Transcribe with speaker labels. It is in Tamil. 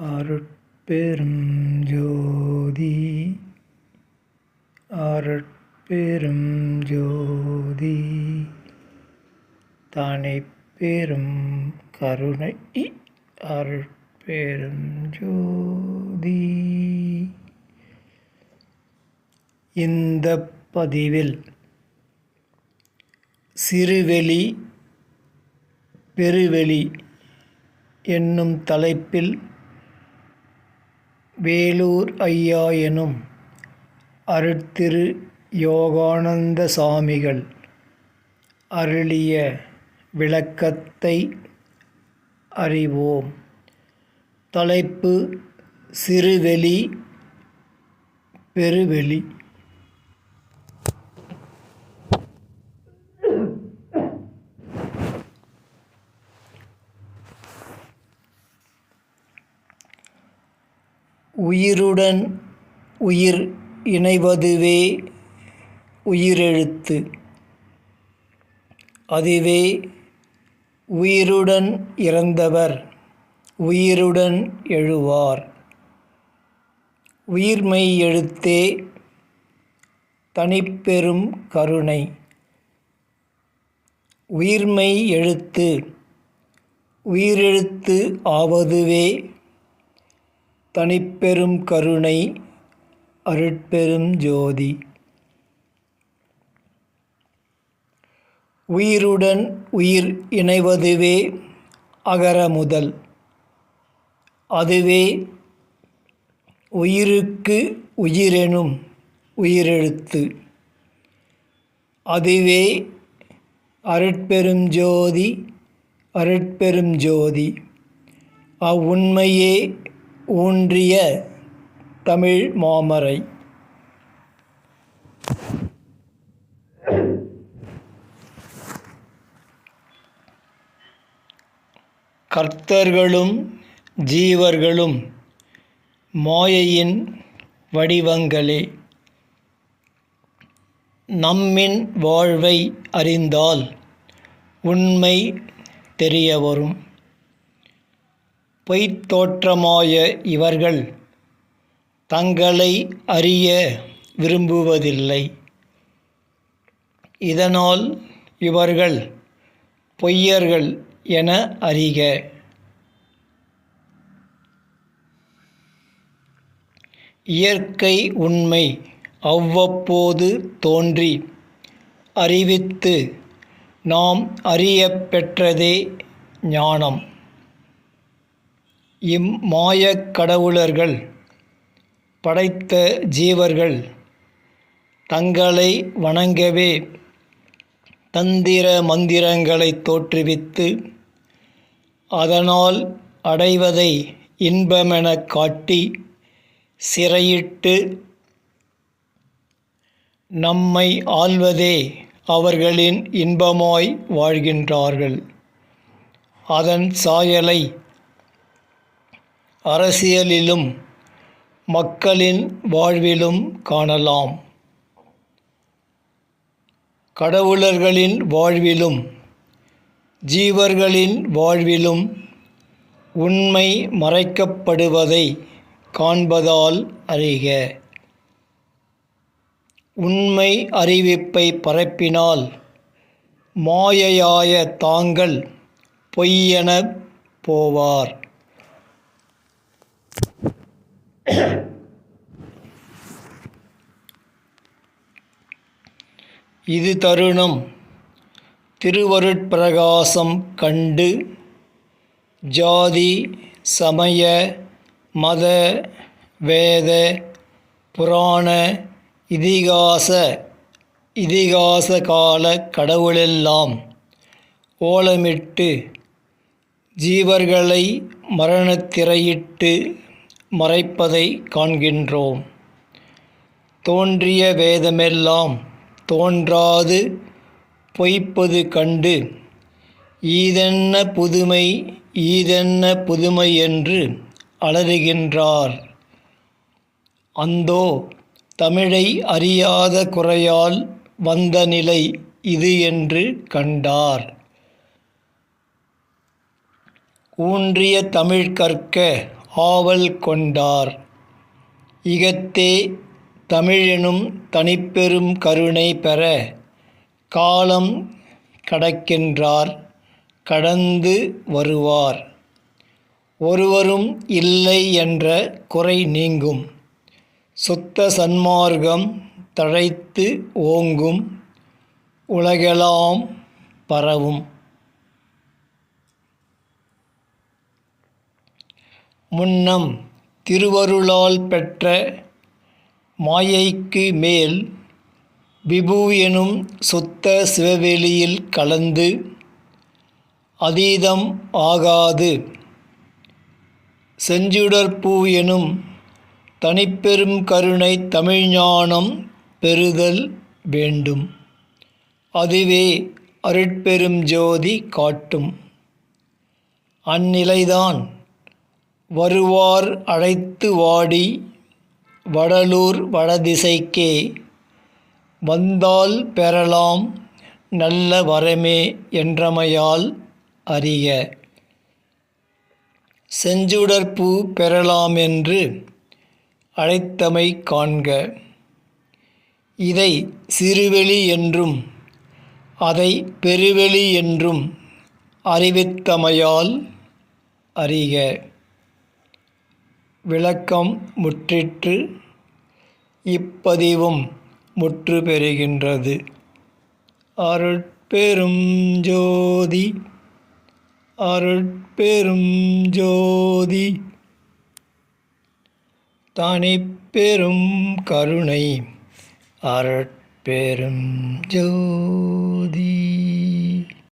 Speaker 1: அருட்பெரும் ஜோதி அருட்பெரும் ஜோதி தனிப்பெரும் கருணை அருட்பெரும் ஜோதி. இந்த பதிவில் சிறுவெளி பெருவெளி என்னும் தலைப்பில் வேலூர் ஐயா எனும் அருட்திரு யோகானந்த சாமிகள் அருளிய விளக்கத்தை அறிவோம். தலைப்பு சிறுவெளி பெருவெளி. உயிருடன் உயிர் இணைவதுவே உயிரெழுத்து. அதுவே உயிருடன் இறந்தவர் உயிருடன் எழுவார். உயிர்மெய் எழுத்தே தனிப்பெரும் கருணை. உயிர்மெய் எழுத்து உயிரெழுத்து ஆவதுவே தனிப்பெரும் கருணை அருட்பெரும் ஜோதி. உயிருடன் உயிர் இணைவதுவே அகர முதல். அதுவே உயிருக்கு உயிரெனும் உயிரெழுத்து. அதுவே அருட்பெரும் ஜோதி அருட்பெரும் ஜோதி. அவ்வுண்மையே ஊன்றிய தமிழ் மாமறை. கர்த்தர்களும் ஜீவர்களும் மாயையின் வடிவங்களே. நம்மின் வாழ்வை அறிந்தால் உண்மை தெரிய வரும். பொய்த்தோற்றமாய இவர்கள் தங்களை அறிய விரும்புவதில்லை. இதனால் இவர்கள் பொய்யர்கள் என அறிக. இயற்கை உண்மை அவ்வப்போது தோன்றி அறிவித்து நாம் அறியப் பெற்றதே ஞானம். இம்மாயக் கடவுளர்கள் படைத்த ஜீவர்கள் தங்களை வணங்கவே தந்திர மந்திரங்களை தோற்றுவித்து அதனால் அடைவதை இன்பமெனக் காட்டி சிறையிட்டு நம்மை ஆள்வதே அவர்களின் இன்பமாய் வாழ்கின்றார்கள். அதன் சாயலை அரசியலிலும் மக்களின் வாழ்விலும் காணலாம். கடவுளர்களின் வாழ்விலும் ஜீவர்களின் வாழ்விலும் உண்மை மறைக்கப்படுவதை காண்பதால் அறிக. உண்மை அறிவிப்பை பரப்பினால் மாயையாய தாங்கள் பொய்யெனப் போவார். இது தருணம் திருவருட்பிரகாசம் கண்டு ஜாதி சமய மத வேத புராண இதிகாச கால கடவுளெல்லாம் ஓலமிட்டு ஜீவர்களை மரணத்திரையிட்டு மறைப்பதை காண்கின்றோம். தோன்றிய வேதமெல்லாம் தோன்றாது பொய்ப்பது கண்டு ஈதென்ன புதுமை ஈதென்ன புதுமை என்று அலறுகின்றார். அந்தோ தமிழை அறியாத குறையால் வந்த நிலை இது என்று கண்டார். ஊன்றிய தமிழ் கற்க ஆவல் கொண்டார். இகத்தே தமிழெனும் தனிப்பெரும் கருணை பெற காலம் கடக்கின்றார் கடந்து வருவார். ஒருவரும் இல்லை என்ற குறை நீங்கும். சுத்த சன்மார்க்கம் தழைத்து ஓங்கும். உலகெலாம் பரவும். முன்னம் திருவருளால் பெற்ற மாயைக்கு மேல் விபு எனும் சுத்த சிவவெளியில் கலந்து அதீதம் ஆகாது செஞ்சுடர்பூ எனும் தனிப்பெரும் கருணை தமிழ்ஞானம் பெறுதல் வேண்டும். அதுவே அருட்பெரும் ஜோதி காட்டும். அந்நிலைதான் வருவார் அழைத்து வாடி வடலூர் வடதிசைக்கே வந்தால் பெறலாம் நல்ல வரமே என்றமையால் அறிக. செஞ்சுடர்பூ பெறலாமென்று அழைத்தமை காண்க. இதை சிறுவெளி என்றும் அதை பெருவெளி என்றும் அறிவித்தமையால் அறிக. விளக்கம் முற்றிற்று. இப்பதிவும் முற்று பெறுகின்றது. அருட்பெரும் ஜோதி அருட்பெரும் ஜோதி தனிப்பெரும் கருணை அருட்பெரும் ஜோதி.